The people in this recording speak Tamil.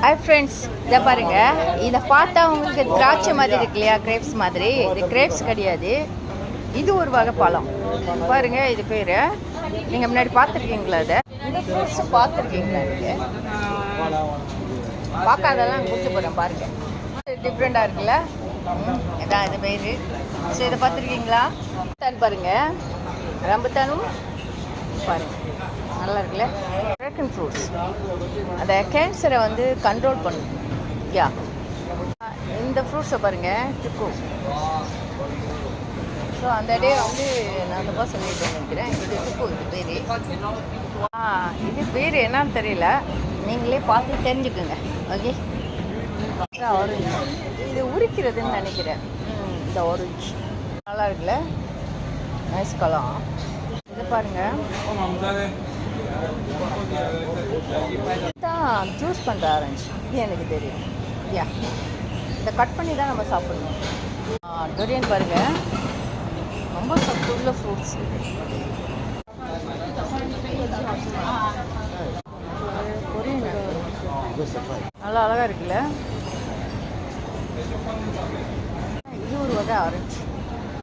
ஹாய் ஃப்ரெண்ட்ஸ், இதை பாருங்கள். இதை பார்த்தா உங்களுக்கு திராட்சை மாதிரி இருக்கு இல்லையா, கிரேப்ஸ் மாதிரி. இது கிரேப்ஸ் கிடையாது, இது ஒரு வகை பழம். பாருங்கள், இது பேர் நீங்கள் முன்னாடி பார்த்துருக்கீங்களா? அதை இந்த ஃப்ரூட்ஸ் பார்த்துருக்கீங்களா? நீங்கள் பார்க்காதெல்லாம் குடிச்சு போகிறேன் பாருங்கள். டிஃப்ரெண்ட்டாக இருக்குல்ல, இதான் இது பேர். ஸோ இதை பார்த்துருக்கீங்களா? பாருங்கள், ரம்புத்தானும் பாருங்கள், நல்லா இருக்குல்ல. ட்ராகன் ஃப்ரூட்ஸ் அந்த கேன்சரை வந்து கண்ட்ரோல் பண்ணும். யா, இந்த ஃப்ரூட்ஸை பாருங்கள், சிக்கு. ஸோ அந்த டே வந்து நான் தப்பா சொல்லிட்டு நினைக்கிறேன். இது சிக்கு, இது பேர். இது பேர் என்னன்னு தெரியல, நீங்களே பார்த்து தெரிஞ்சுக்குங்க. ஓகே, ஆரஞ்சு இது உரிக்கிறதுன்னு நினைக்கிறேன். இந்த ஆரஞ்சு நல்லா இருக்குல்ல, நைஸ் கலர். இது பாருங்கள், தான் ஜூஸ் பண்ணுற ஆரஞ்சு. இது எனக்கு தெரியும். யா, இதை கட் பண்ணி தான் நம்ம சாப்பிடணும். டொரியன் பாருங்கள், ரொம்ப சத்துள்ள ஃப்ரூட்ஸ். நல்லா அழகாக இருக்குல்ல. இது ஒரு வகை ஆரஞ்சு.